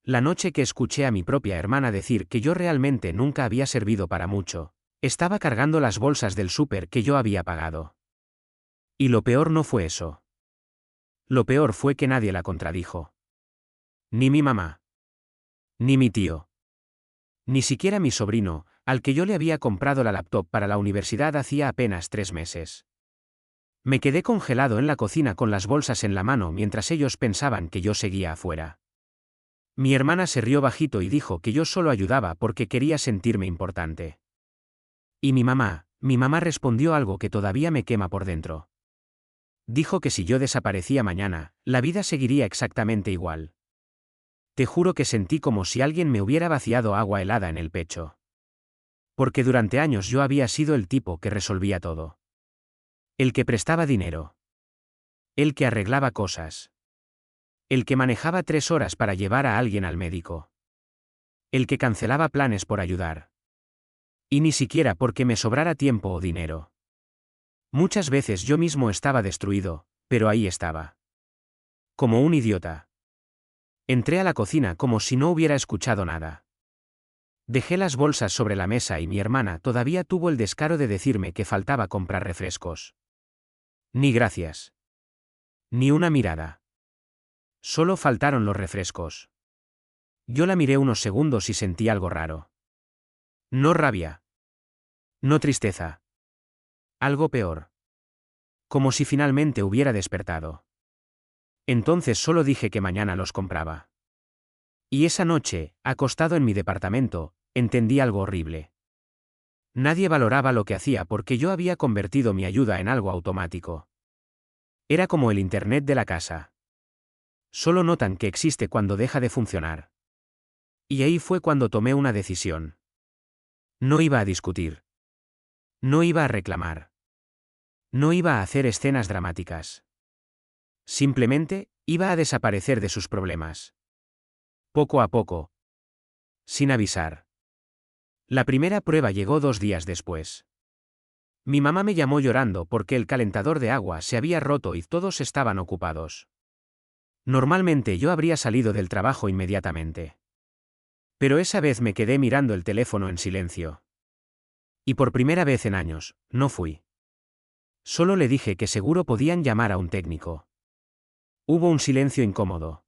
La noche que escuché a mi propia hermana decir que yo realmente nunca había servido para mucho, estaba cargando las bolsas del súper que yo había pagado. Y lo peor no fue eso. Lo peor fue que nadie la contradijo. Ni mi mamá. Ni mi tío. Ni siquiera mi sobrino, al que yo le había comprado la laptop para la universidad hacía apenas 3 meses. Me quedé congelado en la cocina con las bolsas en la mano mientras ellos pensaban que yo seguía afuera. Mi hermana se rió bajito y dijo que yo solo ayudaba porque quería sentirme importante. Y mi mamá respondió algo que todavía me quema por dentro. Dijo que si yo desaparecía mañana, la vida seguiría exactamente igual. Te juro que sentí como si alguien me hubiera vaciado agua helada en el pecho. Porque durante años yo había sido el tipo que resolvía todo. El que prestaba dinero. El que arreglaba cosas. El que manejaba 3 horas para llevar a alguien al médico. El que cancelaba planes por ayudar. Y ni siquiera porque me sobrara tiempo o dinero. Muchas veces yo mismo estaba destruido, pero ahí estaba. Como un idiota. Entré a la cocina como si no hubiera escuchado nada. Dejé las bolsas sobre la mesa y mi hermana todavía tuvo el descaro de decirme que faltaba comprar refrescos. Ni gracias. Ni una mirada. Solo faltaron los refrescos. Yo la miré unos segundos y sentí algo raro. No rabia. No tristeza. Algo peor. Como si finalmente hubiera despertado. Entonces solo dije que mañana los compraba. Y esa noche, acostado en mi departamento, entendí algo horrible. Nadie valoraba lo que hacía porque yo había convertido mi ayuda en algo automático. Era como el internet de la casa. Solo notan que existe cuando deja de funcionar. Y ahí fue cuando tomé una decisión. No iba a discutir. No iba a reclamar. No iba a hacer escenas dramáticas. Simplemente, iba a desaparecer de sus problemas. Poco a poco. Sin avisar. La primera prueba llegó 2 días después. Mi mamá me llamó llorando porque el calentador de agua se había roto y todos estaban ocupados. Normalmente yo habría salido del trabajo inmediatamente. Pero esa vez me quedé mirando el teléfono en silencio. Y por primera vez en años, no fui. Solo le dije que seguro podían llamar a un técnico. Hubo un silencio incómodo.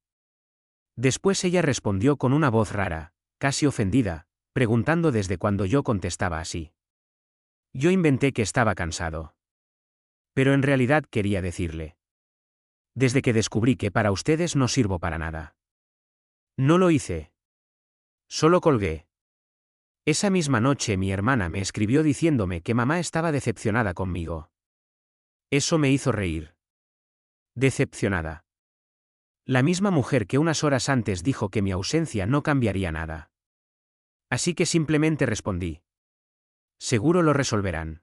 Después ella respondió con una voz rara, casi ofendida, preguntando desde cuándo yo contestaba así. Yo inventé que estaba cansado. Pero en realidad quería decirle. Desde que descubrí que para ustedes no sirvo para nada. No lo hice. Solo colgué. Esa misma noche mi hermana me escribió diciéndome que mamá estaba decepcionada conmigo. Eso me hizo reír. Decepcionada. La misma mujer que unas horas antes dijo que mi ausencia no cambiaría nada. Así que simplemente respondí. Seguro lo resolverán.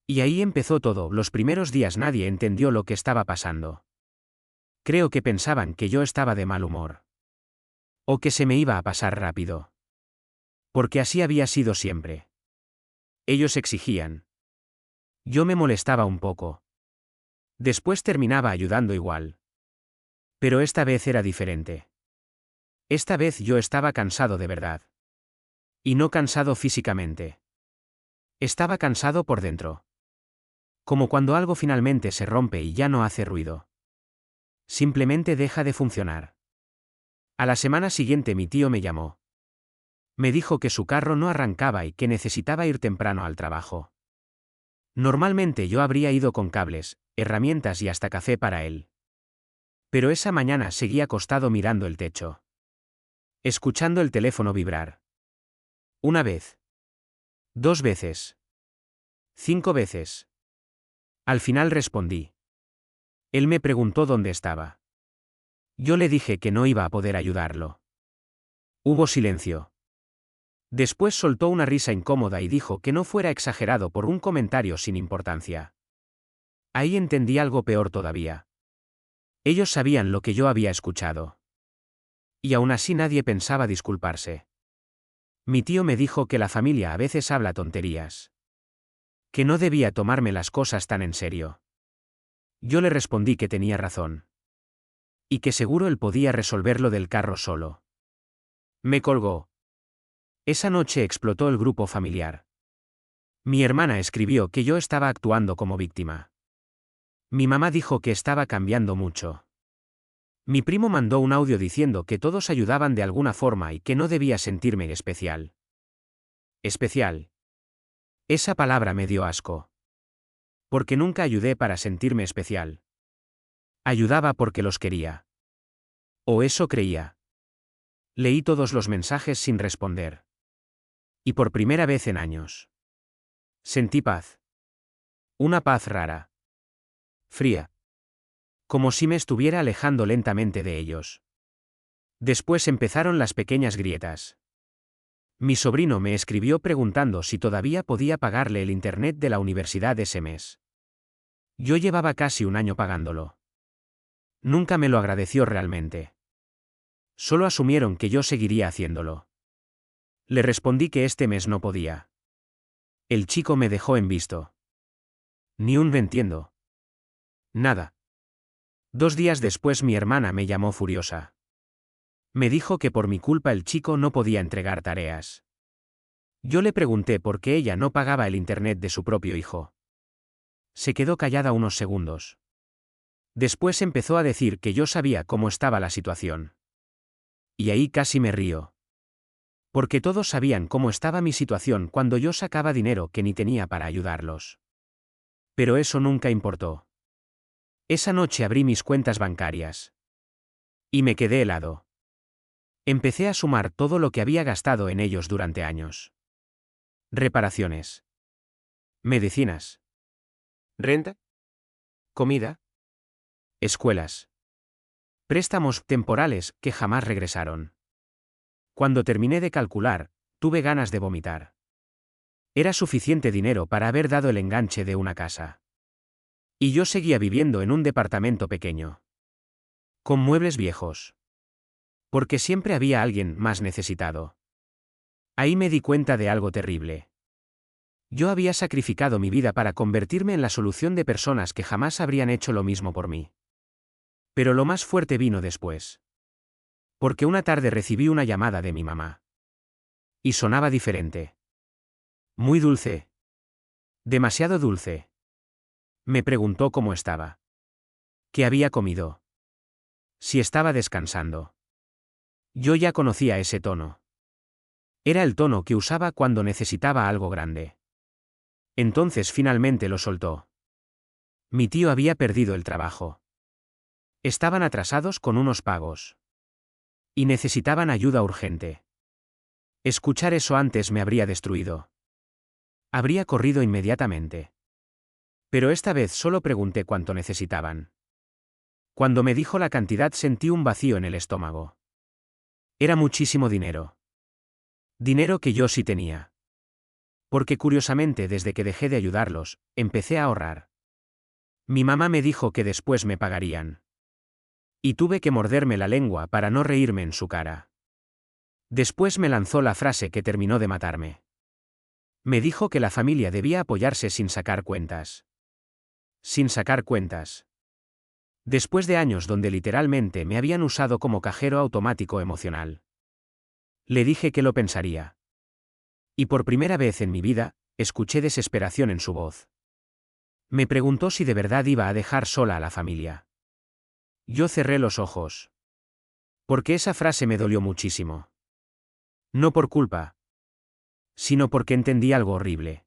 Y ahí empezó todo. Los primeros días nadie entendió lo que estaba pasando. Creo que pensaban que yo estaba de mal humor. O que se me iba a pasar rápido. Porque así había sido siempre. Ellos exigían. Yo me molestaba un poco. Después terminaba ayudando igual. Pero esta vez era diferente. Esta vez yo estaba cansado de verdad. Y no cansado físicamente. Estaba cansado por dentro. Como cuando algo finalmente se rompe y ya no hace ruido. Simplemente deja de funcionar. A la semana siguiente mi tío me llamó. Me dijo que su carro no arrancaba y que necesitaba ir temprano al trabajo. Normalmente yo habría ido con cables, herramientas y hasta café para él. Pero esa mañana seguí acostado mirando el techo. Escuchando el teléfono vibrar. 1 vez. 2 veces. 5 veces. Al final respondí. Él me preguntó dónde estaba. Yo le dije que no iba a poder ayudarlo. Hubo silencio. Después soltó una risa incómoda y dijo que no fuera exagerado por un comentario sin importancia. Ahí entendí algo peor todavía. Ellos sabían lo que yo había escuchado. Y aún así nadie pensaba disculparse. Mi tío me dijo que la familia a veces habla tonterías. Que no debía tomarme las cosas tan en serio. Yo le respondí que tenía razón. Y que seguro él podía resolver lo del carro solo. Me colgó. Esa noche explotó el grupo familiar. Mi hermana escribió que yo estaba actuando como víctima. Mi mamá dijo que estaba cambiando mucho. Mi primo mandó un audio diciendo que todos ayudaban de alguna forma y que no debía sentirme especial. Especial. Esa palabra me dio asco. Porque nunca ayudé para sentirme especial. Ayudaba porque los quería. O eso creía. Leí todos los mensajes sin responder. Y por primera vez en años. Sentí paz. Una paz rara. Fría. Como si me estuviera alejando lentamente de ellos. Después empezaron las pequeñas grietas. Mi sobrino me escribió preguntando si todavía podía pagarle el internet de la universidad ese mes. Yo llevaba casi un año pagándolo. Nunca me lo agradeció realmente. Solo asumieron que yo seguiría haciéndolo. Le respondí que este mes no podía. El chico me dejó en visto. Ni un entiendo. Nada. 2 días después mi hermana me llamó furiosa. Me dijo que por mi culpa el chico no podía entregar tareas. Yo le pregunté por qué ella no pagaba el internet de su propio hijo. Se quedó callada unos segundos. Después empezó a decir que yo sabía cómo estaba la situación. Y ahí casi me río. Porque todos sabían cómo estaba mi situación cuando yo sacaba dinero que ni tenía para ayudarlos. Pero eso nunca importó. Esa noche abrí mis cuentas bancarias. Y me quedé helado. Empecé a sumar todo lo que había gastado en ellos durante años. Reparaciones. Medicinas. Renta. Comida. Escuelas. Préstamos temporales que jamás regresaron. Cuando terminé de calcular, tuve ganas de vomitar. Era suficiente dinero para haber dado el enganche de una casa. Y yo seguía viviendo en un departamento pequeño. Con muebles viejos. Porque siempre había alguien más necesitado. Ahí me di cuenta de algo terrible. Yo había sacrificado mi vida para convertirme en la solución de personas que jamás habrían hecho lo mismo por mí. Pero lo más fuerte vino después. Porque una tarde recibí una llamada de mi mamá. Y sonaba diferente. Muy dulce. Demasiado dulce. Me preguntó cómo estaba. ¿Qué había comido? Si estaba descansando. Yo ya conocía ese tono. Era el tono que usaba cuando necesitaba algo grande. Entonces finalmente lo soltó. Mi tío había perdido el trabajo. Estaban atrasados con unos pagos. Y necesitaban ayuda urgente. Escuchar eso antes me habría destruido. Habría corrido inmediatamente. Pero esta vez solo pregunté cuánto necesitaban. Cuando me dijo la cantidad sentí un vacío en el estómago. Era muchísimo dinero. Dinero que yo sí tenía. Porque curiosamente desde que dejé de ayudarlos, empecé a ahorrar. Mi mamá me dijo que después me pagarían. Y tuve que morderme la lengua para no reírme en su cara. Después me lanzó la frase que terminó de matarme. Me dijo que la familia debía apoyarse sin sacar cuentas. Sin sacar cuentas. Después de años donde literalmente me habían usado como cajero automático emocional. Le dije que lo pensaría. Y por primera vez en mi vida, escuché desesperación en su voz. Me preguntó si de verdad iba a dejar sola a la familia. Yo cerré los ojos. Porque esa frase me dolió muchísimo. No por culpa, sino porque entendí algo horrible.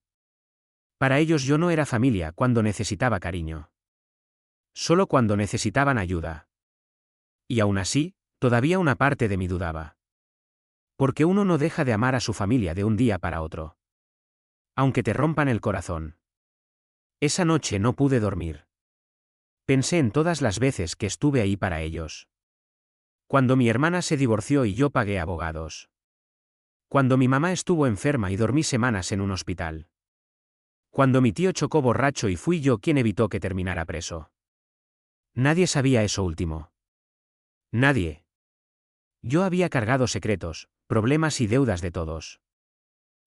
Para ellos yo no era familia cuando necesitaba cariño. Solo cuando necesitaban ayuda. Y aún así, todavía una parte de mí dudaba. Porque uno no deja de amar a su familia de un día para otro. Aunque te rompan el corazón. Esa noche no pude dormir. Pensé en todas las veces que estuve ahí para ellos. Cuando mi hermana se divorció y yo pagué abogados. Cuando mi mamá estuvo enferma y dormí semanas en un hospital. Cuando mi tío chocó borracho y fui yo quien evitó que terminara preso. Nadie sabía eso último. Nadie. Yo había cargado secretos, problemas y deudas de todos.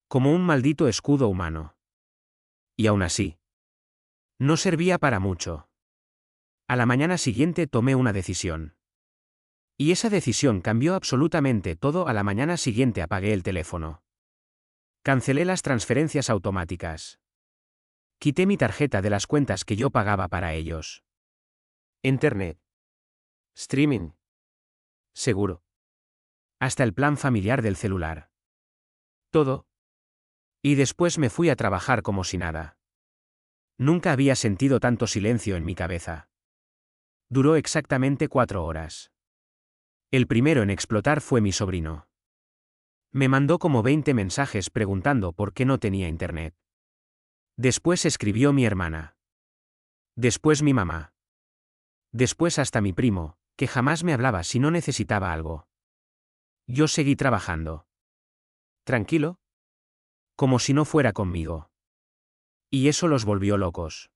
Como un maldito escudo humano. Y aún así. No servía para mucho. A la mañana siguiente tomé una decisión. Y esa decisión cambió absolutamente todo. A la mañana siguiente apagué el teléfono. Cancelé las transferencias automáticas. Quité mi tarjeta de las cuentas que yo pagaba para ellos. Internet. Streaming. Seguro. Hasta el plan familiar del celular. Todo. Y después me fui a trabajar como si nada. Nunca había sentido tanto silencio en mi cabeza. Duró exactamente 4 horas. El primero en explotar fue mi sobrino. Me mandó como 20 mensajes preguntando por qué no tenía internet. Después escribió mi hermana. Después mi mamá. Después hasta mi primo, que jamás me hablaba si no necesitaba algo. Yo seguí trabajando. Tranquilo. Como si no fuera conmigo. Y eso los volvió locos.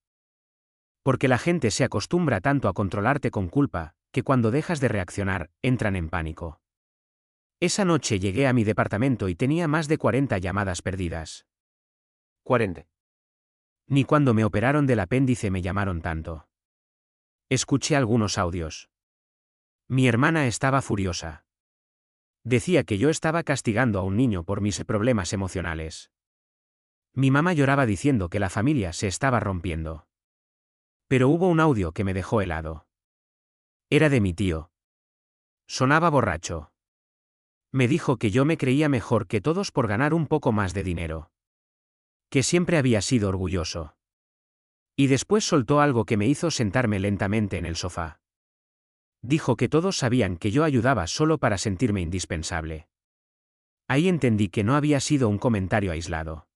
Porque la gente se acostumbra tanto a controlarte con culpa, que cuando dejas de reaccionar, entran en pánico. Esa noche llegué a mi departamento y tenía más de 40 llamadas perdidas. 40. Ni cuando me operaron del apéndice me llamaron tanto. Escuché algunos audios. Mi hermana estaba furiosa. Decía que yo estaba castigando a un niño por mis problemas emocionales. Mi mamá lloraba diciendo que la familia se estaba rompiendo. Pero hubo un audio que me dejó helado. Era de mi tío. Sonaba borracho. Me dijo que yo me creía mejor que todos por ganar un poco más de dinero. Que siempre había sido orgulloso. Y después soltó algo que me hizo sentarme lentamente en el sofá. Dijo que todos sabían que yo ayudaba solo para sentirme indispensable. Ahí entendí que no había sido un comentario aislado.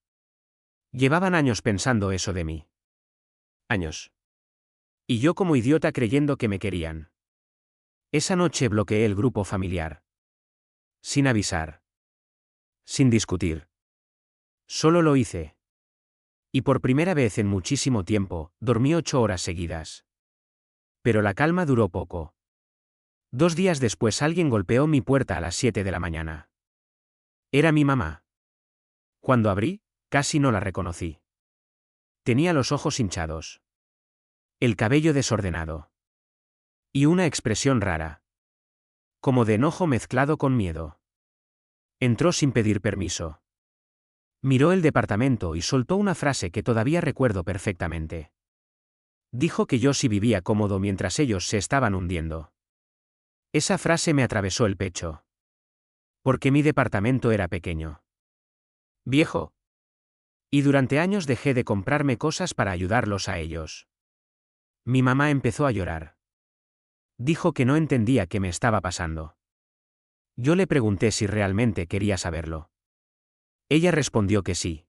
Llevaban años pensando eso de mí. Años. Y yo como idiota creyendo que me querían. Esa noche bloqueé el grupo familiar. Sin avisar. Sin discutir. Solo lo hice. Y por primera vez en muchísimo tiempo, dormí 8 horas seguidas. Pero la calma duró poco. 2 días después alguien golpeó mi puerta a las 7 de la mañana. Era mi mamá. Cuando abrí, casi no la reconocí. Tenía los ojos hinchados. El cabello desordenado. Y una expresión rara. Como de enojo mezclado con miedo. Entró sin pedir permiso. Miró el departamento y soltó una frase que todavía recuerdo perfectamente. Dijo que yo sí vivía cómodo mientras ellos se estaban hundiendo. Esa frase me atravesó el pecho. Porque mi departamento era pequeño. Viejo. Y durante años dejé de comprarme cosas para ayudarlos a ellos. Mi mamá empezó a llorar. Dijo que no entendía qué me estaba pasando. Yo le pregunté si realmente quería saberlo. Ella respondió que sí.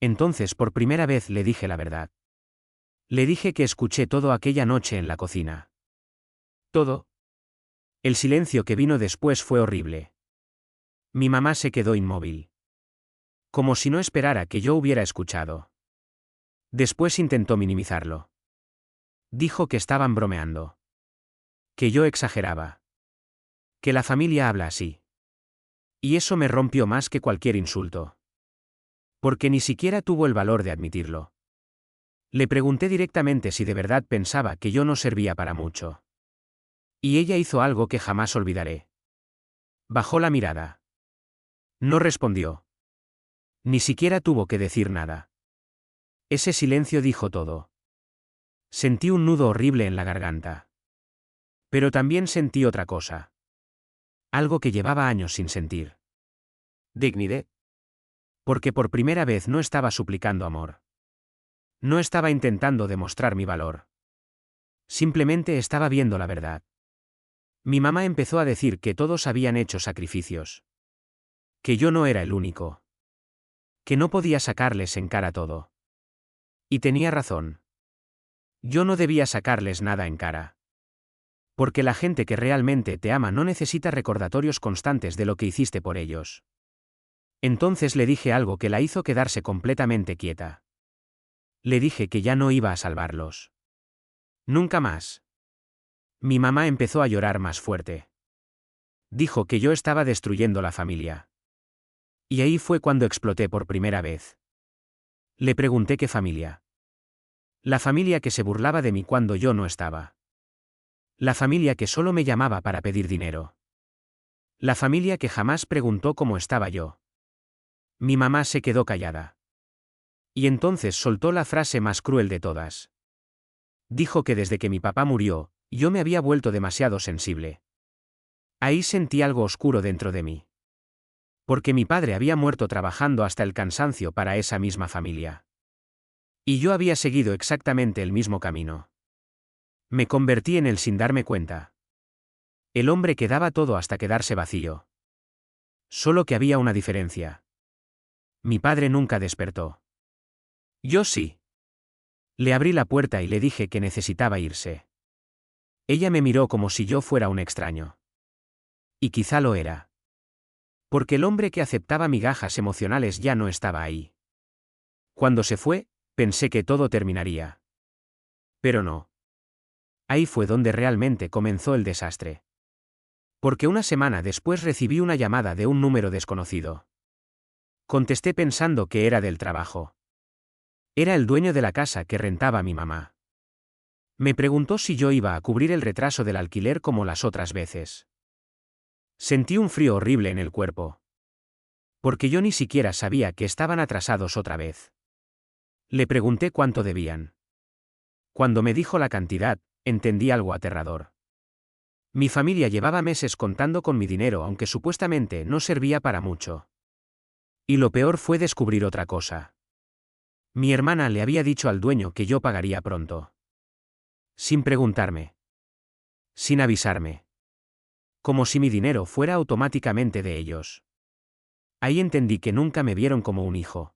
Entonces por primera vez le dije la verdad. Le dije que escuché todo aquella noche en la cocina. Todo. El silencio que vino después fue horrible. Mi mamá se quedó inmóvil. Como si no esperara que yo hubiera escuchado. Después intentó minimizarlo. Dijo que estaban bromeando. Que yo exageraba. Que la familia habla así. Y eso me rompió más que cualquier insulto. Porque ni siquiera tuvo el valor de admitirlo. Le pregunté directamente si de verdad pensaba que yo no servía para mucho. Y ella hizo algo que jamás olvidaré. Bajó la mirada. No respondió. Ni siquiera tuvo que decir nada. Ese silencio dijo todo. Sentí un nudo horrible en la garganta. Pero también sentí otra cosa. Algo que llevaba años sin sentir. Dignidad. Porque por primera vez no estaba suplicando amor. No estaba intentando demostrar mi valor. Simplemente estaba viendo la verdad. Mi mamá empezó a decir que todos habían hecho sacrificios. Que yo no era el único. Que no podía sacarles en cara todo. Y tenía razón. Yo no debía sacarles nada en cara. Porque la gente que realmente te ama no necesita recordatorios constantes de lo que hiciste por ellos. Entonces le dije algo que la hizo quedarse completamente quieta. Le dije que ya no iba a salvarlos. Nunca más. Mi mamá empezó a llorar más fuerte. Dijo que yo estaba destruyendo la familia. Y ahí fue cuando exploté por primera vez. Le pregunté qué familia. La familia que se burlaba de mí cuando yo no estaba. La familia que solo me llamaba para pedir dinero. La familia que jamás preguntó cómo estaba yo. Mi mamá se quedó callada. Y entonces soltó la frase más cruel de todas. Dijo que desde que mi papá murió, yo me había vuelto demasiado sensible. Ahí sentí algo oscuro dentro de mí. Porque mi padre había muerto trabajando hasta el cansancio para esa misma familia. Y yo había seguido exactamente el mismo camino. Me convertí en él sin darme cuenta. El hombre que daba todo hasta quedarse vacío. Solo que había una diferencia. Mi padre nunca despertó. Yo sí. Le abrí la puerta y le dije que necesitaba irse. Ella me miró como si yo fuera un extraño. Y quizá lo era. Porque el hombre que aceptaba migajas emocionales ya no estaba ahí. Cuando se fue, pensé que todo terminaría. Pero no. Ahí fue donde realmente comenzó el desastre. Porque una semana después recibí una llamada de un número desconocido. Contesté pensando que era del trabajo. Era el dueño de la casa que rentaba mi mamá. Me preguntó si yo iba a cubrir el retraso del alquiler como las otras veces. Sentí un frío horrible en el cuerpo. Porque yo ni siquiera sabía que estaban atrasados otra vez. Le pregunté cuánto debían. Cuando me dijo la cantidad, entendí algo aterrador. Mi familia llevaba meses contando con mi dinero aunque supuestamente no servía para mucho. Y lo peor fue descubrir otra cosa. Mi hermana le había dicho al dueño que yo pagaría pronto. Sin preguntarme. Sin avisarme. Como si mi dinero fuera automáticamente de ellos. Ahí entendí que nunca me vieron como un hijo.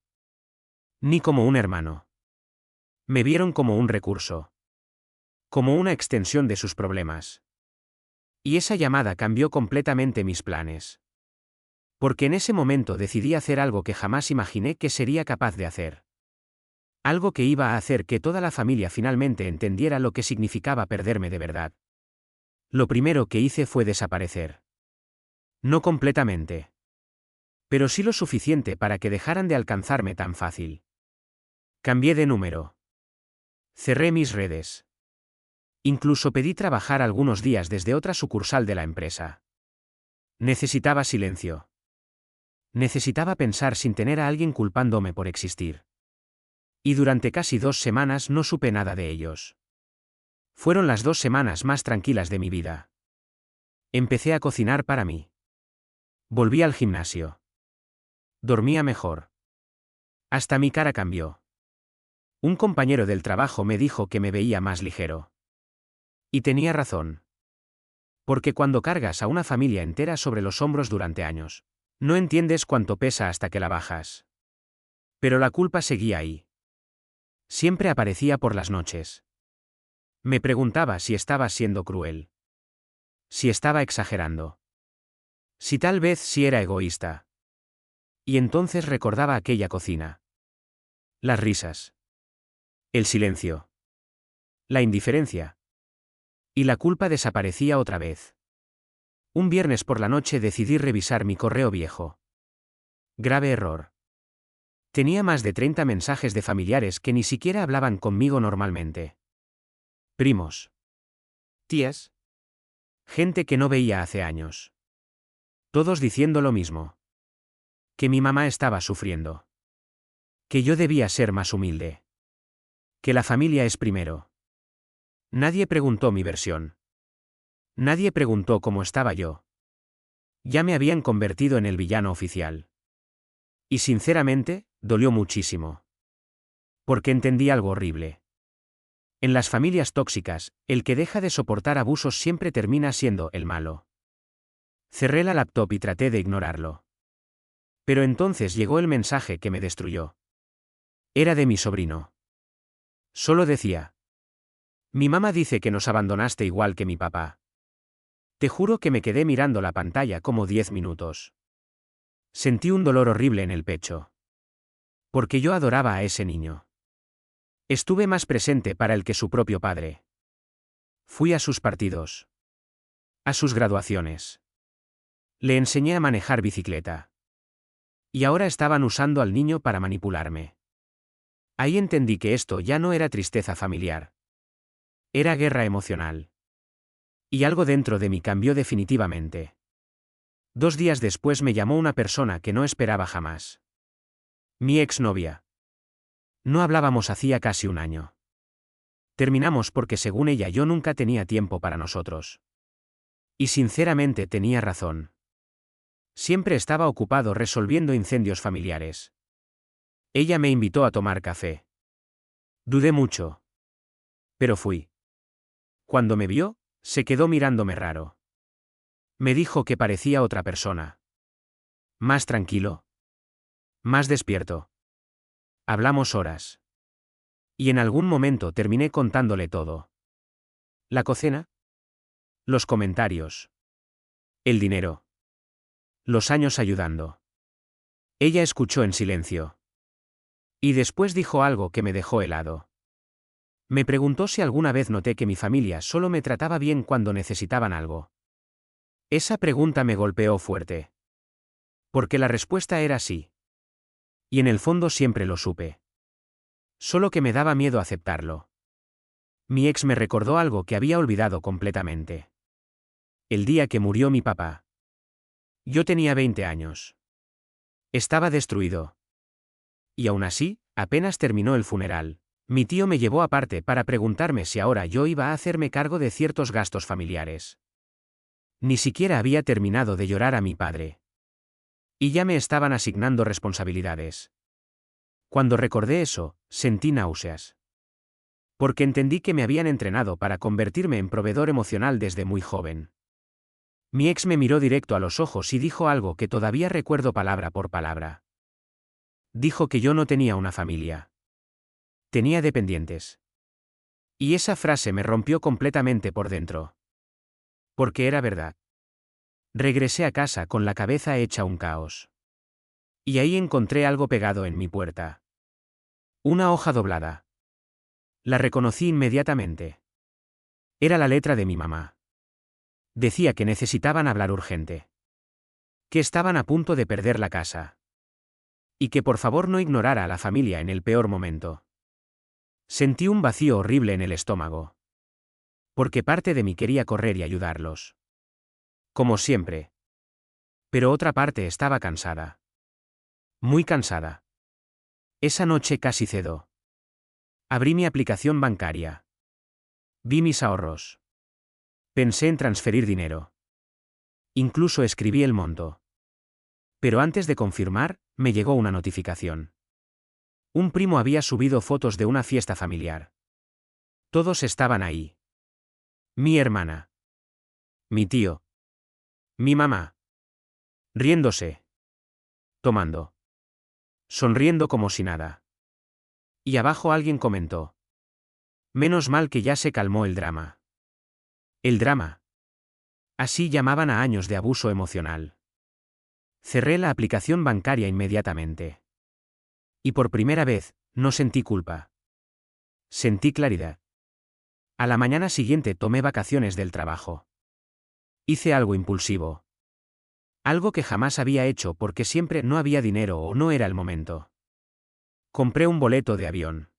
Ni como un hermano. Me vieron como un recurso. Como una extensión de sus problemas. Y esa llamada cambió completamente mis planes. Porque en ese momento decidí hacer algo que jamás imaginé que sería capaz de hacer. Algo que iba a hacer que toda la familia finalmente entendiera lo que significaba perderme de verdad. Lo primero que hice fue desaparecer. No completamente. Pero sí lo suficiente para que dejaran de alcanzarme tan fácil. Cambié de número. Cerré mis redes. Incluso pedí trabajar algunos días desde otra sucursal de la empresa. Necesitaba silencio. Necesitaba pensar sin tener a alguien culpándome por existir. Y durante casi 2 semanas no supe nada de ellos. Fueron las 2 semanas más tranquilas de mi vida. Empecé a cocinar para mí. Volví al gimnasio. Dormía mejor. Hasta mi cara cambió. Un compañero del trabajo me dijo que me veía más ligero. Y tenía razón. Porque cuando cargas a una familia entera sobre los hombros durante años, no entiendes cuánto pesa hasta que la bajas. Pero la culpa seguía ahí. Siempre aparecía por las noches. Me preguntaba si estaba siendo cruel. Si estaba exagerando. Si tal vez sí era egoísta. Y entonces recordaba aquella cocina. Las risas. El silencio. La indiferencia. Y la culpa desaparecía otra vez. Un viernes por la noche decidí revisar mi correo viejo. Grave error. Tenía más de 30 mensajes de familiares que ni siquiera hablaban conmigo normalmente. Primos. Tías. Gente que no veía hace años. Todos diciendo lo mismo. Que mi mamá estaba sufriendo. Que yo debía ser más humilde. Que la familia es primero. Nadie preguntó mi versión. Nadie preguntó cómo estaba yo. Ya me habían convertido en el villano oficial. Y sinceramente, dolió muchísimo. Porque entendí algo horrible. En las familias tóxicas, el que deja de soportar abusos siempre termina siendo el malo. Cerré la laptop y traté de ignorarlo. Pero entonces llegó el mensaje que me destruyó. Era de mi sobrino. Solo decía: mi mamá dice que nos abandonaste igual que mi papá. Te juro que me quedé mirando la pantalla como 10 minutos. Sentí un dolor horrible en el pecho. Porque yo adoraba a ese niño. Estuve más presente para él que su propio padre. Fui a sus partidos. A sus graduaciones. Le enseñé a manejar bicicleta. Y ahora estaban usando al niño para manipularme. Ahí entendí que esto ya no era tristeza familiar. Era guerra emocional. Y algo dentro de mí cambió definitivamente. 2 días después me llamó una persona que no esperaba jamás. Mi exnovia. No hablábamos hacía casi un año. Terminamos porque según ella yo nunca tenía tiempo para nosotros. Y sinceramente tenía razón. Siempre estaba ocupado resolviendo incendios familiares. Ella me invitó a tomar café. Dudé mucho. Pero fui. Cuando me vio, se quedó mirándome raro. Me dijo que parecía otra persona. Más tranquilo. Más despierto. Hablamos horas. Y en algún momento terminé contándole todo. La cocina. Los comentarios. El dinero. Los años ayudando. Ella escuchó en silencio. Y después dijo algo que me dejó helado. Me preguntó si alguna vez noté que mi familia solo me trataba bien cuando necesitaban algo. Esa pregunta me golpeó fuerte. Porque la respuesta era sí. Y en el fondo siempre lo supe. Solo que me daba miedo aceptarlo. Mi ex me recordó algo que había olvidado completamente. El día que murió mi papá. Yo tenía 20 años. Estaba destruido. Y aún así, apenas terminó el funeral, mi tío me llevó aparte para preguntarme si ahora yo iba a hacerme cargo de ciertos gastos familiares. Ni siquiera había terminado de llorar a mi padre. Y ya me estaban asignando responsabilidades. Cuando recordé eso, sentí náuseas. Porque entendí que me habían entrenado para convertirme en proveedor emocional desde muy joven. Mi ex me miró directo a los ojos y dijo algo que todavía recuerdo palabra por palabra. Dijo que yo no tenía una familia. Tenía dependientes. Y esa frase me rompió completamente por dentro. Porque era verdad. Regresé a casa con la cabeza hecha un caos. Y ahí encontré algo pegado en mi puerta. Una hoja doblada. La reconocí inmediatamente. Era la letra de mi mamá. Decía que necesitaban hablar urgente. Que estaban a punto de perder la casa. Y que por favor no ignorara a la familia en el peor momento. Sentí un vacío horrible en el estómago. Porque parte de mí quería correr y ayudarlos. Como siempre. Pero otra parte estaba cansada. Muy cansada. Esa noche casi cedó. Abrí mi aplicación bancaria. Vi mis ahorros. Pensé en transferir dinero. Incluso escribí el monto. Pero antes de confirmar, me llegó una notificación. Un primo había subido fotos de una fiesta familiar. Todos estaban ahí. Mi hermana. Mi tío. Mi mamá. Riéndose. Tomando. Sonriendo como si nada. Y abajo alguien comentó. Menos mal que ya se calmó el drama. El drama. Así llamaban a años de abuso emocional. Cerré la aplicación bancaria inmediatamente. Y por primera vez, no sentí culpa. Sentí claridad. A la mañana siguiente tomé vacaciones del trabajo. Hice algo impulsivo. Algo que jamás había hecho porque siempre no había dinero o no era el momento. Compré un boleto de avión.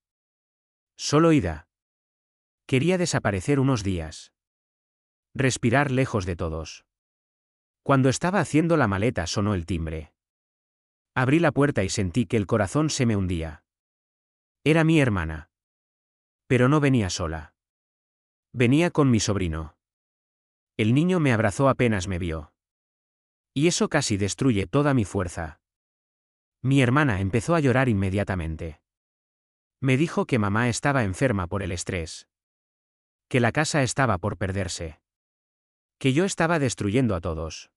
Solo ida. Quería desaparecer unos días. Respirar lejos de todos. Cuando estaba haciendo la maleta sonó el timbre. Abrí la puerta y sentí que el corazón se me hundía. Era mi hermana. Pero no venía sola. Venía con mi sobrino. El niño me abrazó apenas me vio. Y eso casi destruye toda mi fuerza. Mi hermana empezó a llorar inmediatamente. Me dijo que mamá estaba enferma por el estrés. Que la casa estaba por perderse. Que yo estaba destruyendo a todos.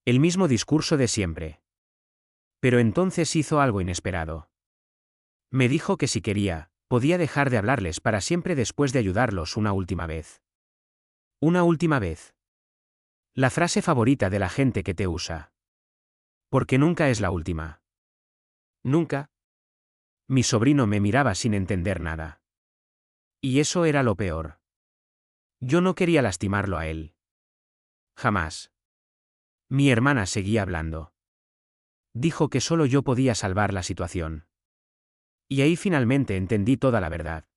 El mismo discurso de siempre. Pero entonces hizo algo inesperado. Me dijo que si quería, podía dejar de hablarles para siempre después de ayudarlos una última vez. Una última vez. La frase favorita de la gente que te usa. Porque nunca es la última. Nunca. Mi sobrino me miraba sin entender nada. Y eso era lo peor. Yo no quería lastimarlo a él. Jamás. Mi hermana seguía hablando. Dijo que solo yo podía salvar la situación. Y ahí finalmente entendí toda la verdad.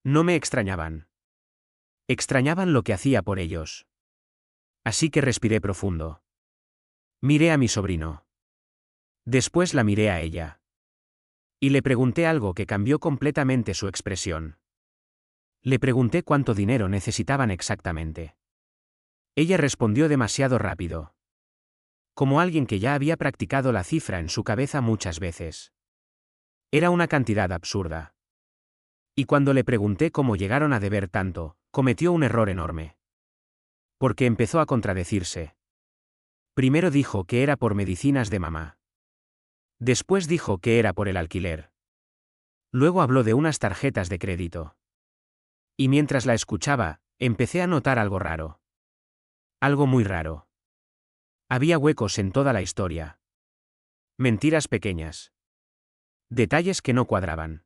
No me extrañaban. Extrañaban lo que hacía por ellos. Así que respiré profundo. Miré a mi sobrino. Después la miré a ella. Y le pregunté algo que cambió completamente su expresión. Le pregunté cuánto dinero necesitaban exactamente. Ella respondió demasiado rápido. Como alguien que ya había practicado la cifra en su cabeza muchas veces. Era una cantidad absurda. Y cuando le pregunté cómo llegaron a deber tanto, cometió un error enorme. Porque empezó a contradecirse. Primero dijo que era por medicinas de mamá. Después dijo que era por el alquiler. Luego habló de unas tarjetas de crédito. Y mientras la escuchaba, empecé a notar algo raro. Algo muy raro. Había huecos en toda la historia. Mentiras pequeñas. Detalles que no cuadraban.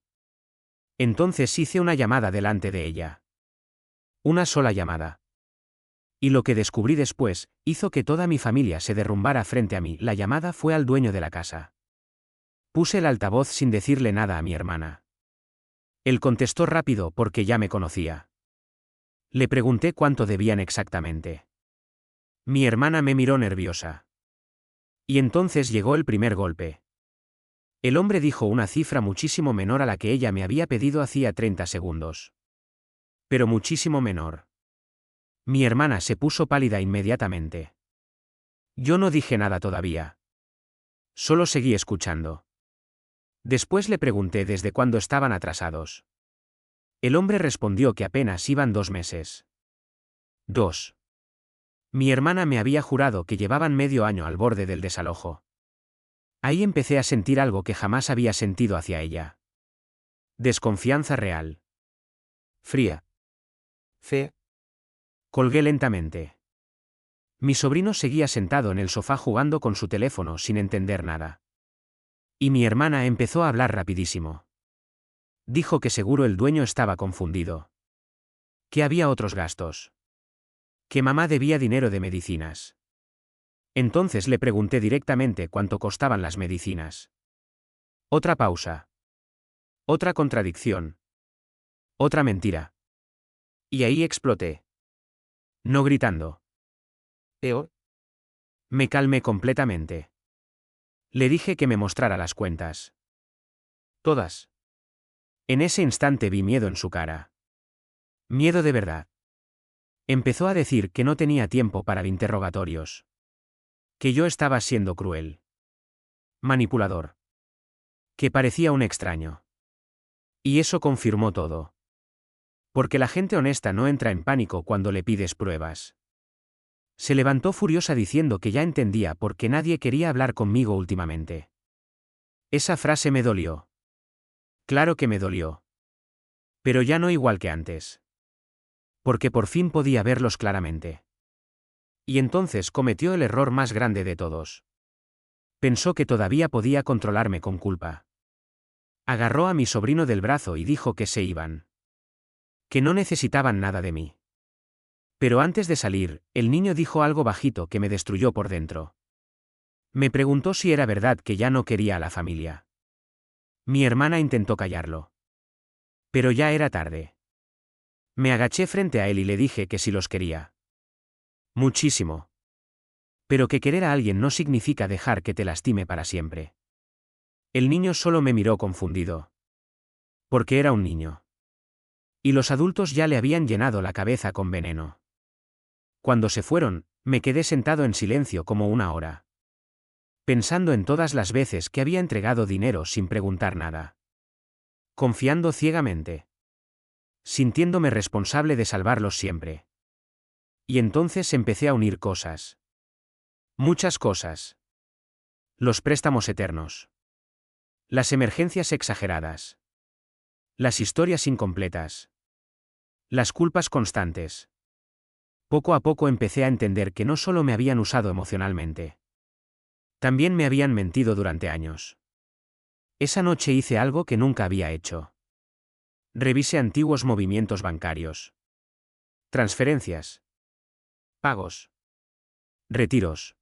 Entonces hice una llamada delante de ella. Una sola llamada. Y lo que descubrí después, hizo que toda mi familia se derrumbara frente a mí. La llamada fue al dueño de la casa. Puse el altavoz sin decirle nada a mi hermana. Él contestó rápido porque ya me conocía. Le pregunté cuánto debían exactamente. Mi hermana me miró nerviosa. Y entonces llegó el primer golpe. El hombre dijo una cifra muchísimo menor a la que ella me había pedido hacía 30 segundos. Pero muchísimo menor. Mi hermana se puso pálida inmediatamente. Yo no dije nada todavía. Solo seguí escuchando. Después le pregunté desde cuándo estaban atrasados. El hombre respondió que apenas iban 2 meses. 2. Mi hermana me había jurado que llevaban medio año al borde del desalojo. Ahí empecé a sentir algo que jamás había sentido hacia ella. Desconfianza real. Fría. Fe. Colgué lentamente. Mi sobrino seguía sentado en el sofá jugando con su teléfono sin entender nada. Y mi hermana empezó a hablar rapidísimo. Dijo que seguro el dueño estaba confundido. Que había otros gastos. Que mamá debía dinero de medicinas. Entonces le pregunté directamente cuánto costaban las medicinas. Otra pausa. Otra contradicción. Otra mentira. Y ahí exploté. No gritando. Peor. Me calmé completamente. Le dije que me mostrara las cuentas. Todas. En ese instante vi miedo en su cara. Miedo de verdad. Empezó a decir que no tenía tiempo para interrogatorios. Que yo estaba siendo cruel. Manipulador. Que parecía un extraño. Y eso confirmó todo. Porque la gente honesta no entra en pánico cuando le pides pruebas. Se levantó furiosa diciendo que ya entendía por qué nadie quería hablar conmigo últimamente. Esa frase me dolió. Claro que me dolió. Pero ya no igual que antes. Porque por fin podía verlos claramente. Y entonces cometió el error más grande de todos. Pensó que todavía podía controlarme con culpa. Agarró a mi sobrino del brazo y dijo que se iban. Que no necesitaban nada de mí. Pero antes de salir, el niño dijo algo bajito que me destruyó por dentro. Me preguntó si era verdad que ya no quería a la familia. Mi hermana intentó callarlo. Pero ya era tarde. Me agaché frente a él y le dije que sí los quería. Muchísimo. Pero que querer a alguien no significa dejar que te lastime para siempre. El niño solo me miró confundido. Porque era un niño. Y los adultos ya le habían llenado la cabeza con veneno. Cuando se fueron, me quedé sentado en silencio como una hora. Pensando en todas las veces que había entregado dinero sin preguntar nada. Confiando ciegamente. Sintiéndome responsable de salvarlos siempre. Y entonces empecé a unir cosas. Muchas cosas. Los préstamos eternos. Las emergencias exageradas. Las historias incompletas. Las culpas constantes. Poco a poco empecé a entender que no solo me habían usado emocionalmente. También me habían mentido durante años. Esa noche hice algo que nunca había hecho. Revisé antiguos movimientos bancarios. Transferencias. Pagos. Retiros.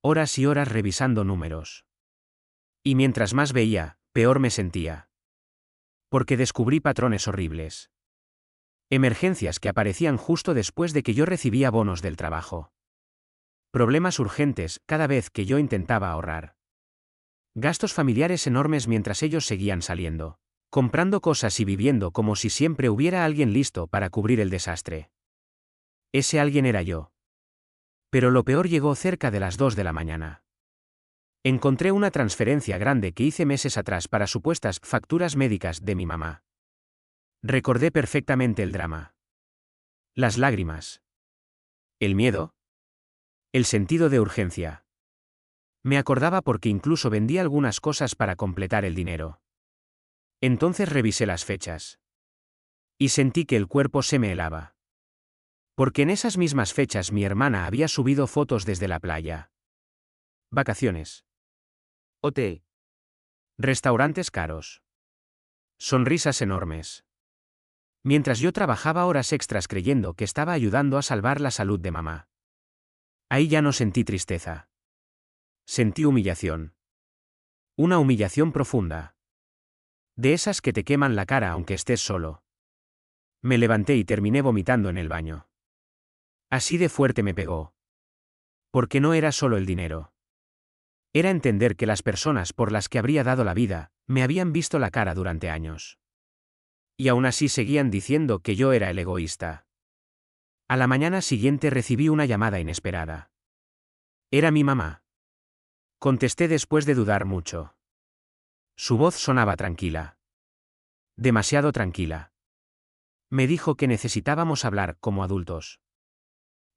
Horas y horas revisando números. Y mientras más veía, peor me sentía. Porque descubrí patrones horribles. Emergencias que aparecían justo después de que yo recibía bonos del trabajo. Problemas urgentes cada vez que yo intentaba ahorrar. Gastos familiares enormes mientras ellos seguían saliendo, comprando cosas y viviendo como si siempre hubiera alguien listo para cubrir el desastre. Ese alguien era yo. Pero lo peor llegó cerca de las 2 de la mañana. Encontré una transferencia grande que hice meses atrás para supuestas facturas médicas de mi mamá. Recordé perfectamente el drama. Las lágrimas. El miedo. El sentido de urgencia. Me acordaba porque incluso vendí algunas cosas para completar el dinero. Entonces revisé las fechas. Y sentí que el cuerpo se me helaba. Porque en esas mismas fechas mi hermana había subido fotos desde la playa. Vacaciones. Hotel. Restaurantes caros. Sonrisas enormes. Mientras yo trabajaba horas extras creyendo que estaba ayudando a salvar la salud de mamá. Ahí ya no sentí tristeza. Sentí humillación. Una humillación profunda. De esas que te queman la cara aunque estés solo. Me levanté y terminé vomitando en el baño. Así de fuerte me pegó. Porque no era solo el dinero. Era entender que las personas por las que habría dado la vida, me habían visto la cara durante años. Y aún así seguían diciendo que yo era el egoísta. A la mañana siguiente recibí una llamada inesperada. Era mi mamá. Contesté después de dudar mucho. Su voz sonaba tranquila. Demasiado tranquila. Me dijo que necesitábamos hablar como adultos.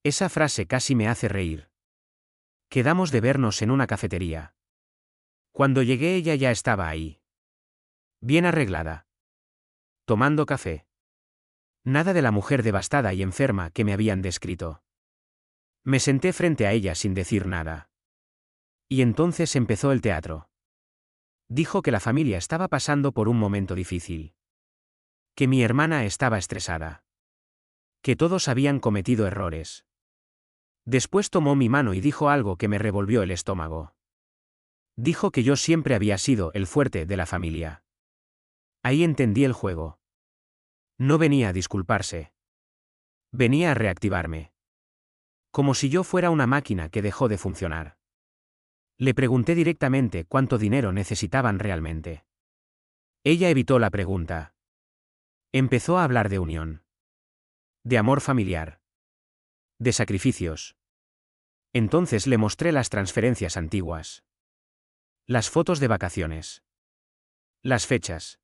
Esa frase casi me hace reír. Quedamos de vernos en una cafetería. Cuando llegué ella ya estaba ahí. Bien arreglada. Tomando café. Nada de la mujer devastada y enferma que me habían descrito. Me senté frente a ella sin decir nada. Y entonces empezó el teatro. Dijo que la familia estaba pasando por un momento difícil. Que mi hermana estaba estresada. Que todos habían cometido errores. Después tomó mi mano y dijo algo que me revolvió el estómago. Dijo que yo siempre había sido el fuerte de la familia. Ahí entendí el juego. No venía a disculparse. Venía a reactivarme. Como si yo fuera una máquina que dejó de funcionar. Le pregunté directamente cuánto dinero necesitaban realmente. Ella evitó la pregunta. Empezó a hablar de unión. De amor familiar. De sacrificios. Entonces le mostré las transferencias antiguas. Las fotos de vacaciones. Las fechas.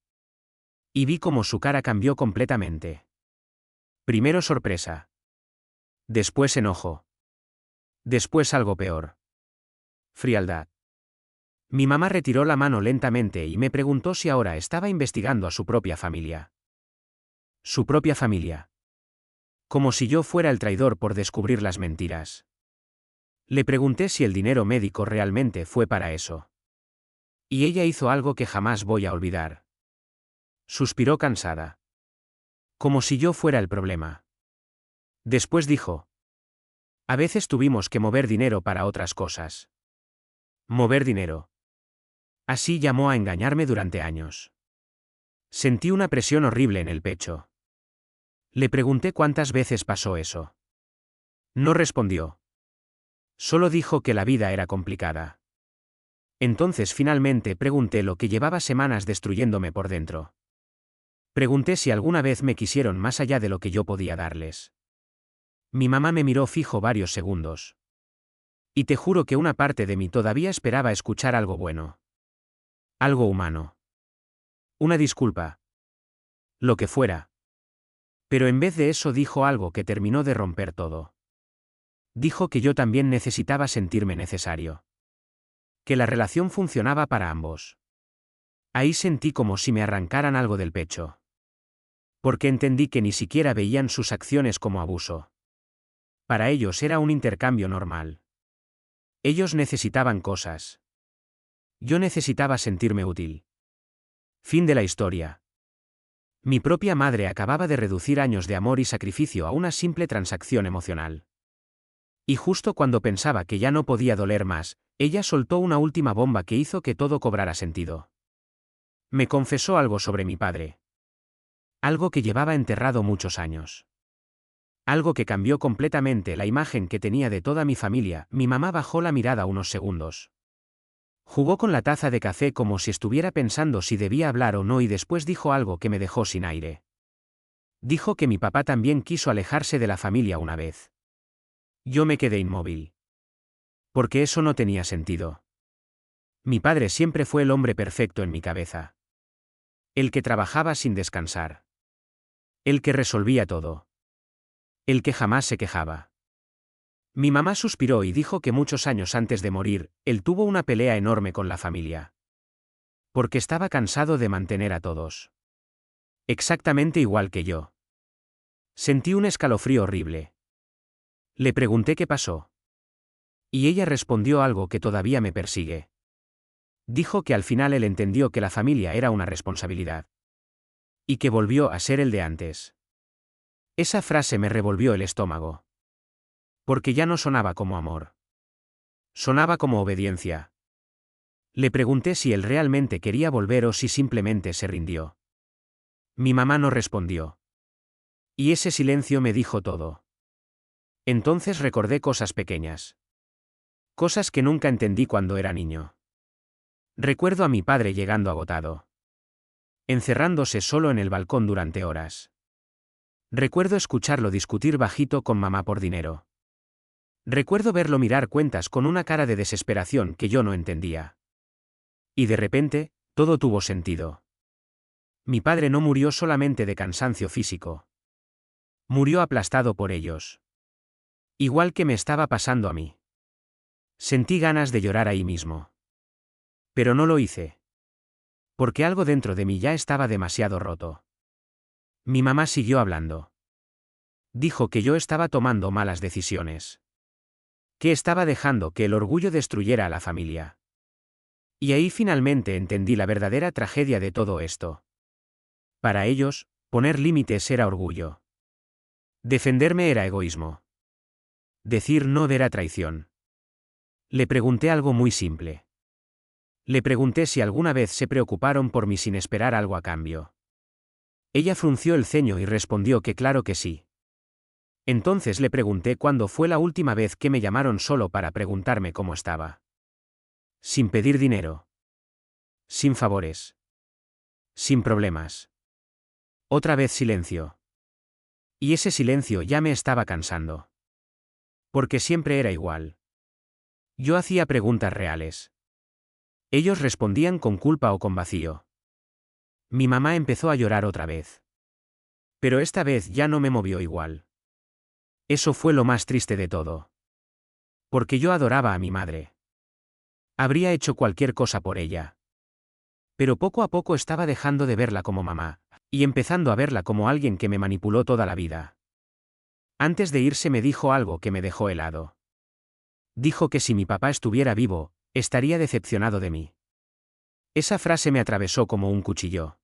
Y vi cómo su cara cambió completamente. Primero sorpresa. Después enojo. Después algo peor. Frialdad. Mi mamá retiró la mano lentamente y me preguntó si ahora estaba investigando a su propia familia. Su propia familia. Como si yo fuera el traidor por descubrir las mentiras. Le pregunté si el dinero médico realmente fue para eso. Y ella hizo algo que jamás voy a olvidar. Suspiró cansada. Como si yo fuera el problema. Después dijo. A veces tuvimos que mover dinero para otras cosas. Mover dinero. Así llamó a engañarme durante años. Sentí una presión horrible en el pecho. Le pregunté cuántas veces pasó eso. No respondió. Solo dijo que la vida era complicada. Entonces finalmente pregunté lo que llevaba semanas destruyéndome por dentro. Pregunté si alguna vez me quisieron más allá de lo que yo podía darles. Mi mamá me miró fijo varios segundos. Y te juro que una parte de mí todavía esperaba escuchar algo bueno. Algo humano. Una disculpa. Lo que fuera. Pero en vez de eso dijo algo que terminó de romper todo. Dijo que yo también necesitaba sentirme necesario. Que la relación funcionaba para ambos. Ahí sentí como si me arrancaran algo del pecho. Porque entendí que ni siquiera veían sus acciones como abuso. Para ellos era un intercambio normal. Ellos necesitaban cosas. Yo necesitaba sentirme útil. Fin de la historia. Mi propia madre acababa de reducir años de amor y sacrificio a una simple transacción emocional. Y justo cuando pensaba que ya no podía doler más, ella soltó una última bomba que hizo que todo cobrara sentido. Me confesó algo sobre mi padre. Algo que llevaba enterrado muchos años. Algo que cambió completamente la imagen que tenía de toda mi familia. Mi mamá bajó la mirada unos segundos. Jugó con la taza de café como si estuviera pensando si debía hablar o no y después dijo algo que me dejó sin aire. Dijo que mi papá también quiso alejarse de la familia una vez. Yo me quedé inmóvil. Porque eso no tenía sentido. Mi padre siempre fue el hombre perfecto en mi cabeza. El que trabajaba sin descansar. El que resolvía todo. El que jamás se quejaba. Mi mamá suspiró y dijo que muchos años antes de morir, él tuvo una pelea enorme con la familia. Porque estaba cansado de mantener a todos. Exactamente igual que yo. Sentí un escalofrío horrible. Le pregunté qué pasó. Y ella respondió algo que todavía me persigue. Dijo que al final él entendió que la familia era una responsabilidad. Y que volvió a ser el de antes. Esa frase me revolvió el estómago. Porque ya no sonaba como amor. Sonaba como obediencia. Le pregunté si él realmente quería volver o si simplemente se rindió. Mi mamá no respondió. Y ese silencio me dijo todo. Entonces recordé cosas pequeñas. Cosas que nunca entendí cuando era niño. Recuerdo a mi padre llegando agotado. Encerrándose solo en el balcón durante horas. Recuerdo escucharlo discutir bajito con mamá por dinero. Recuerdo verlo mirar cuentas con una cara de desesperación que yo no entendía. Y de repente, todo tuvo sentido. Mi padre no murió solamente de cansancio físico. Murió aplastado por ellos. Igual que me estaba pasando a mí. Sentí ganas de llorar ahí mismo. Pero no lo hice. Porque algo dentro de mí ya estaba demasiado roto. Mi mamá siguió hablando. Dijo que yo estaba tomando malas decisiones. Que estaba dejando que el orgullo destruyera a la familia. Y ahí finalmente entendí la verdadera tragedia de todo esto. Para ellos, poner límites era orgullo. Defenderme era egoísmo. Decir no era traición. Le pregunté algo muy simple. Le pregunté si alguna vez se preocuparon por mí sin esperar algo a cambio. Ella frunció el ceño y respondió que claro que sí. Entonces le pregunté cuándo fue la última vez que me llamaron solo para preguntarme cómo estaba. Sin pedir dinero. Sin favores. Sin problemas. Otra vez silencio. Y ese silencio ya me estaba cansando. Porque siempre era igual. Yo hacía preguntas reales. Ellos respondían con culpa o con vacío. Mi mamá empezó a llorar otra vez. Pero esta vez ya no me movió igual. Eso fue lo más triste de todo. Porque yo adoraba a mi madre. Habría hecho cualquier cosa por ella. Pero poco a poco estaba dejando de verla como mamá, y empezando a verla como alguien que me manipuló toda la vida. Antes de irse me dijo algo que me dejó helado. Dijo que si mi papá estuviera vivo, estaría decepcionado de mí. Esa frase me atravesó como un cuchillo.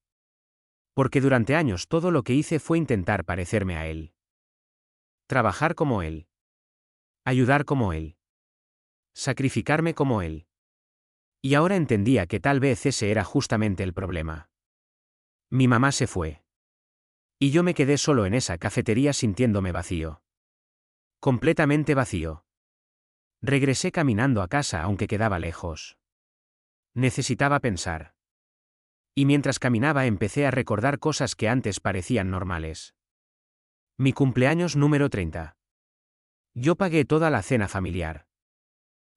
Porque durante años todo lo que hice fue intentar parecerme a él. Trabajar como él. Ayudar como él. Sacrificarme como él. Y ahora entendía que tal vez ese era justamente el problema. Mi mamá se fue. Y yo me quedé solo en esa cafetería sintiéndome vacío. Completamente vacío. Regresé caminando a casa aunque quedaba lejos. Necesitaba pensar. Y mientras caminaba empecé a recordar cosas que antes parecían normales. Mi cumpleaños número 30. Yo pagué toda la cena familiar.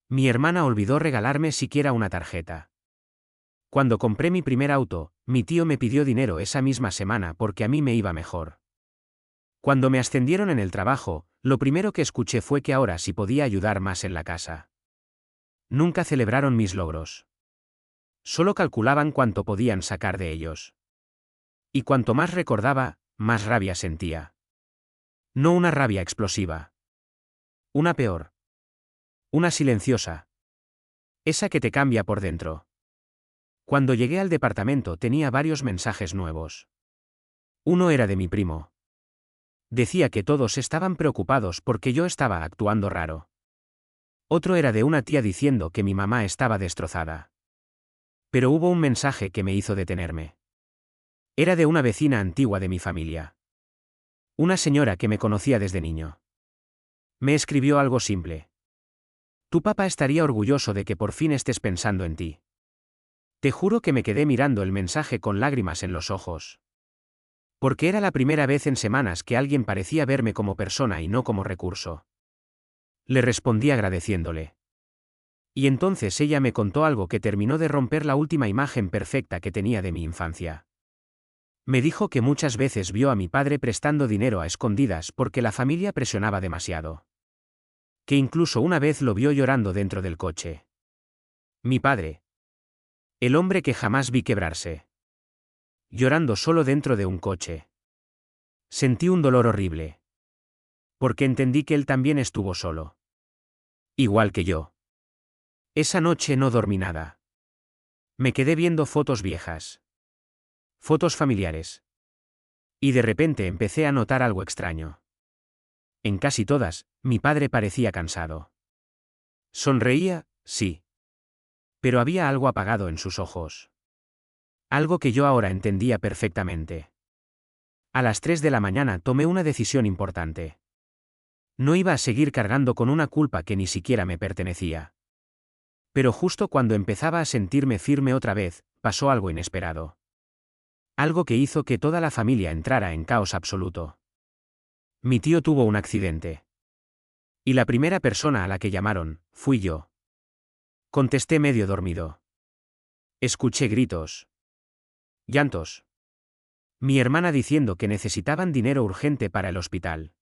Mi hermana olvidó regalarme siquiera una tarjeta. Cuando compré mi primer auto, mi tío me pidió dinero esa misma semana porque a mí me iba mejor. Cuando me ascendieron en el trabajo, lo primero que escuché fue que ahora sí podía ayudar más en la casa. Nunca celebraron mis logros. Solo calculaban cuánto podían sacar de ellos. Y cuanto más recordaba, más rabia sentía. No una rabia explosiva. Una peor. Una silenciosa. Esa que te cambia por dentro. Cuando llegué al departamento tenía varios mensajes nuevos. Uno era de mi primo. Decía que todos estaban preocupados porque yo estaba actuando raro. Otro era de una tía diciendo que mi mamá estaba destrozada. Pero hubo un mensaje que me hizo detenerme. Era de una vecina antigua de mi familia. Una señora que me conocía desde niño. Me escribió algo simple. Tu papá estaría orgulloso de que por fin estés pensando en ti. Te juro que me quedé mirando el mensaje con lágrimas en los ojos. Porque era la primera vez en semanas que alguien parecía verme como persona y no como recurso. Le respondí agradeciéndole. Y entonces ella me contó algo que terminó de romper la última imagen perfecta que tenía de mi infancia. Me dijo que muchas veces vio a mi padre prestando dinero a escondidas porque la familia presionaba demasiado. Que incluso una vez lo vio llorando dentro del coche. Mi padre. El hombre que jamás vi quebrarse. Llorando solo dentro de un coche. Sentí un dolor horrible. Porque entendí que él también estuvo solo. Igual que yo. Esa noche no dormí nada. Me quedé viendo fotos viejas. Fotos familiares. Y de repente empecé a notar algo extraño. En casi todas, mi padre parecía cansado. Sonreía, sí. Pero había algo apagado en sus ojos. Algo que yo ahora entendía perfectamente. A las 3 de la mañana tomé una decisión importante. No iba a seguir cargando con una culpa que ni siquiera me pertenecía. Pero justo cuando empezaba a sentirme firme otra vez, pasó algo inesperado. Algo que hizo que toda la familia entrara en caos absoluto. Mi tío tuvo un accidente. Y la primera persona a la que llamaron, fui yo. Contesté medio dormido. Escuché gritos. Llantos. Mi hermana diciendo que necesitaban dinero urgente para el hospital.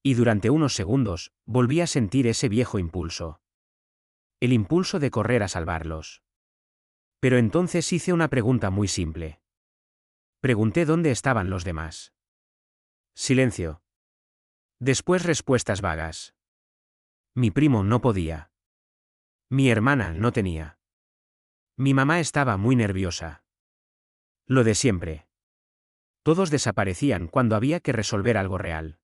Y durante unos segundos, volví a sentir ese viejo impulso. El impulso de correr a salvarlos. Pero entonces hice una pregunta muy simple. Pregunté dónde estaban los demás. Silencio. Después respuestas vagas. Mi primo no podía. Mi hermana no tenía. Mi mamá estaba muy nerviosa. Lo de siempre. Todos desaparecían cuando había que resolver algo real.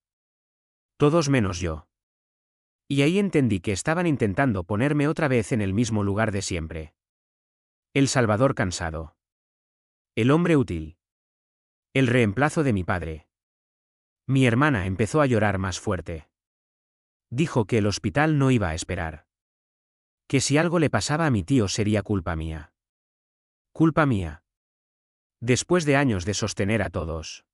Todos menos yo. Y ahí entendí que estaban intentando ponerme otra vez en el mismo lugar de siempre. El salvador cansado. El hombre útil. El reemplazo de mi padre. Mi hermana empezó a llorar más fuerte. Dijo que el hospital no iba a esperar. Que si algo le pasaba a mi tío sería culpa mía. Culpa mía. Después de años de sostener a todos.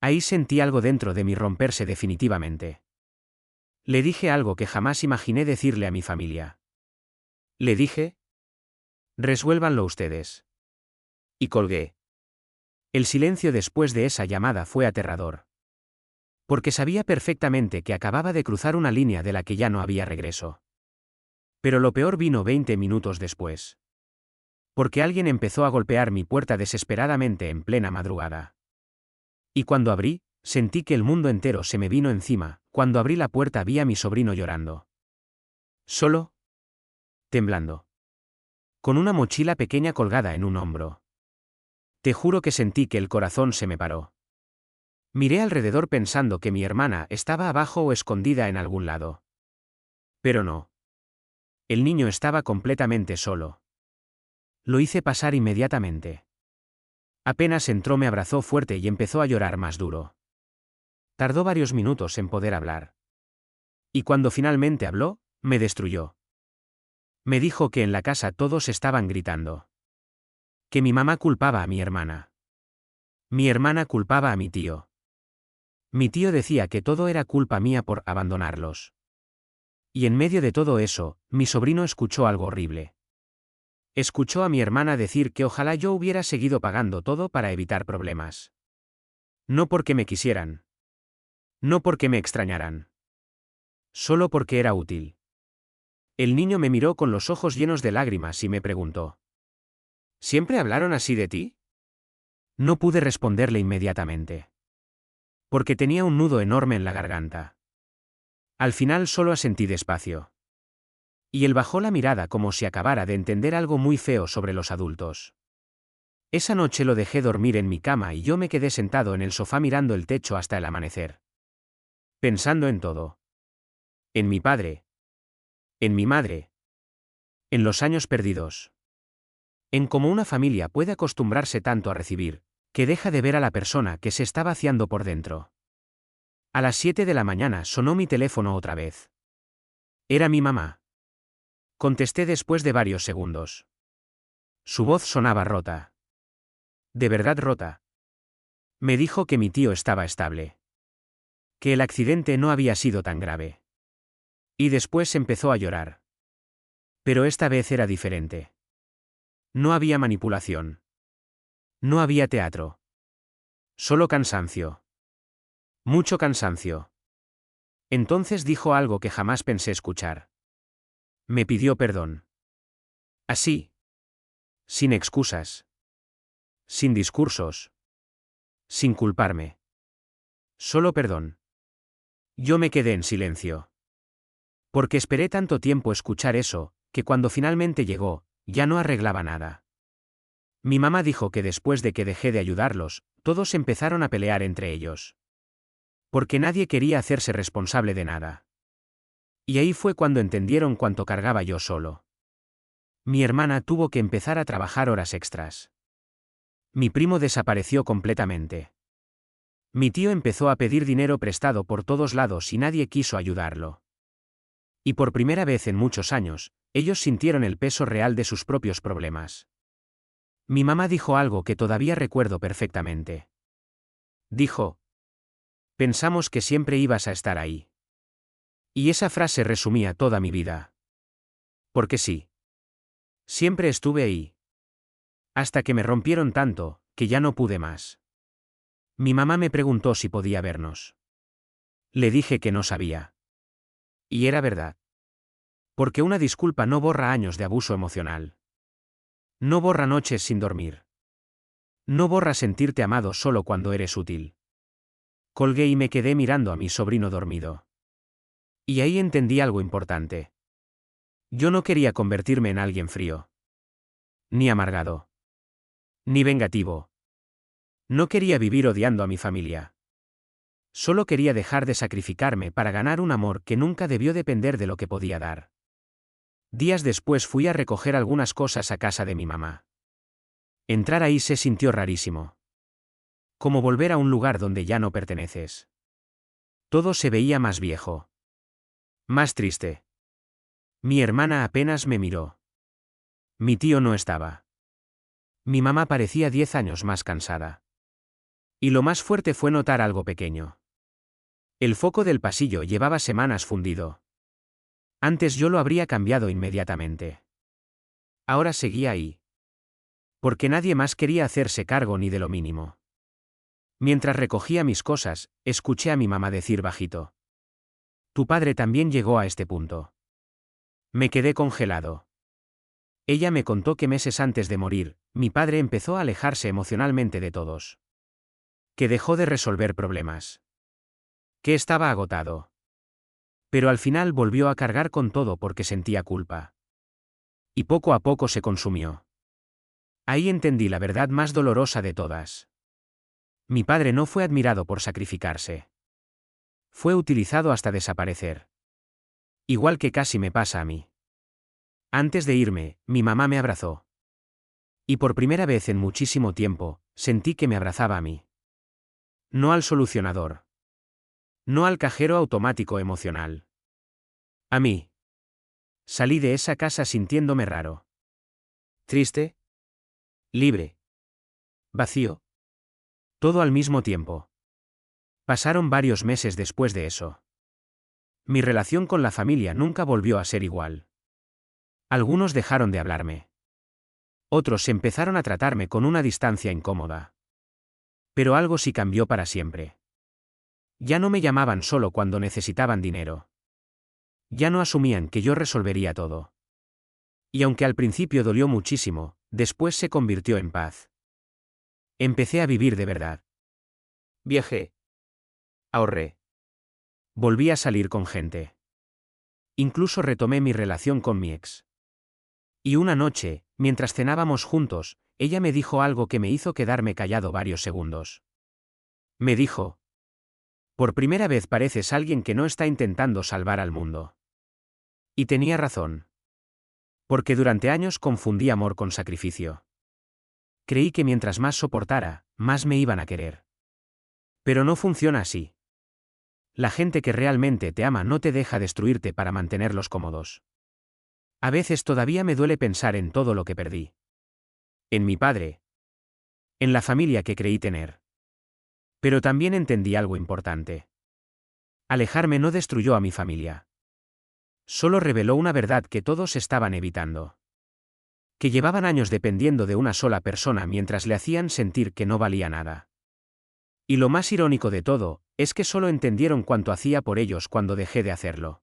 Ahí sentí algo dentro de mí romperse definitivamente. Le dije algo que jamás imaginé decirle a mi familia. Le dije: resuélvanlo ustedes. Y colgué. El silencio después de esa llamada fue aterrador. Porque sabía perfectamente que acababa de cruzar una línea de la que ya no había regreso. Pero lo peor vino 20 minutos después. Porque alguien empezó a golpear mi puerta desesperadamente en plena madrugada. Y cuando abrí, sentí que el mundo entero se me vino encima. Cuando abrí la puerta vi a mi sobrino llorando. Solo. Temblando. Con una mochila pequeña colgada en un hombro. Te juro que sentí que el corazón se me paró. Miré alrededor pensando que mi hermana estaba abajo o escondida en algún lado. Pero no. El niño estaba completamente solo. Lo hice pasar inmediatamente. Apenas entró me abrazó fuerte y empezó a llorar más duro. Tardó varios minutos en poder hablar. Y cuando finalmente habló, me destruyó. Me dijo que en la casa todos estaban gritando. Que mi mamá culpaba a mi hermana. Mi hermana culpaba a mi tío. Mi tío decía que todo era culpa mía por abandonarlos. Y en medio de todo eso, mi sobrino escuchó algo horrible. Escuchó a mi hermana decir que ojalá yo hubiera seguido pagando todo para evitar problemas. No porque me quisieran. No porque me extrañaran. Solo porque era útil. El niño me miró con los ojos llenos de lágrimas y me preguntó: ¿siempre hablaron así de ti? No pude responderle inmediatamente. Porque tenía un nudo enorme en la garganta. Al final solo asentí despacio. Y él bajó la mirada como si acabara de entender algo muy feo sobre los adultos. Esa noche lo dejé dormir en mi cama y yo me quedé sentado en el sofá mirando el techo hasta el amanecer. Pensando en todo. En mi padre. En mi madre. En los años perdidos. En cómo una familia puede acostumbrarse tanto a recibir, Que deja de ver a la persona que se está vaciando por dentro. A las 7 de la mañana sonó mi teléfono otra vez. Era mi mamá. Contesté después de varios segundos. Su voz sonaba rota. De verdad rota. Me dijo que mi tío estaba estable. Que el accidente no había sido tan grave. Y después empezó a llorar. Pero esta vez era diferente. No había manipulación. No había teatro. Solo cansancio. Mucho cansancio. Entonces dijo algo que jamás pensé escuchar. Me pidió perdón. Así. Sin excusas. Sin discursos. Sin culparme. Solo perdón. Yo me quedé en silencio. Porque esperé tanto tiempo escuchar eso, que cuando finalmente llegó, ya no arreglaba nada. Mi mamá dijo que después de que dejé de ayudarlos, todos empezaron a pelear entre ellos. Porque nadie quería hacerse responsable de nada. Y ahí fue cuando entendieron cuánto cargaba yo solo. Mi hermana tuvo que empezar a trabajar horas extras. Mi primo desapareció completamente. Mi tío empezó a pedir dinero prestado por todos lados y nadie quiso ayudarlo. Y por primera vez en muchos años, ellos sintieron el peso real de sus propios problemas. Mi mamá dijo algo que todavía recuerdo perfectamente. Dijo: pensamos que siempre ibas a estar ahí. Y esa frase resumía toda mi vida. Porque sí. Siempre estuve ahí. Hasta que me rompieron tanto, que ya no pude más. Mi mamá me preguntó si podía vernos. Le dije que no sabía. Y era verdad. Porque una disculpa no borra años de abuso emocional. No borra noches sin dormir. No borra sentirte amado solo cuando eres útil. Colgué y me quedé mirando a mi sobrino dormido. Y ahí entendí algo importante. Yo no quería convertirme en alguien frío. Ni amargado. Ni vengativo. No quería vivir odiando a mi familia. Solo quería dejar de sacrificarme para ganar un amor que nunca debió depender de lo que podía dar. Días después fui a recoger algunas cosas a casa de mi mamá. Entrar ahí se sintió rarísimo. Como volver a un lugar donde ya no perteneces. Todo se veía más viejo. Más triste. Mi hermana apenas me miró. Mi tío no estaba. Mi mamá parecía 10 años más cansada. Y lo más fuerte fue notar algo pequeño. El foco del pasillo llevaba semanas fundido. Antes yo lo habría cambiado inmediatamente. Ahora seguía ahí. Porque nadie más quería hacerse cargo ni de lo mínimo. Mientras recogía mis cosas, escuché a mi mamá decir bajito: tu padre también llegó a este punto. Me quedé congelado. Ella me contó que meses antes de morir, mi padre empezó a alejarse emocionalmente de todos. Que dejó de resolver problemas. Que estaba agotado. Pero al final volvió a cargar con todo porque sentía culpa. Y poco a poco se consumió. Ahí entendí la verdad más dolorosa de todas. Mi padre no fue admirado por sacrificarse. Fue utilizado hasta desaparecer. Igual que casi me pasa a mí. Antes de irme, mi mamá me abrazó. Y por primera vez en muchísimo tiempo, sentí que me abrazaba a mí. No al solucionador. No al cajero automático emocional. A mí. Salí de esa casa sintiéndome raro. Triste. Libre. Vacío. Todo al mismo tiempo. Pasaron varios meses después de eso. Mi relación con la familia nunca volvió a ser igual. Algunos dejaron de hablarme. Otros empezaron a tratarme con una distancia incómoda. Pero algo sí cambió para siempre. Ya no me llamaban solo cuando necesitaban dinero. Ya no asumían que yo resolvería todo. Y aunque al principio dolió muchísimo, después se convirtió en paz. Empecé a vivir de verdad. Viajé. Ahorré. Volví a salir con gente. Incluso retomé mi relación con mi ex. Y una noche, mientras cenábamos juntos, ella me dijo algo que me hizo quedarme callado varios segundos. Me dijo: por primera vez pareces alguien que no está intentando salvar al mundo. Y tenía razón. Porque durante años confundí amor con sacrificio. Creí que mientras más soportara, más me iban a querer. Pero no funciona así. La gente que realmente te ama no te deja destruirte para mantenerlos cómodos. A veces todavía me duele pensar en todo lo que perdí. En mi padre. En la familia que creí tener. Pero también entendí algo importante. Alejarme no destruyó a mi familia. Solo reveló una verdad que todos estaban evitando. Que llevaban años dependiendo de una sola persona mientras le hacían sentir que no valía nada. Y lo más irónico de todo, es que solo entendieron cuánto hacía por ellos cuando dejé de hacerlo.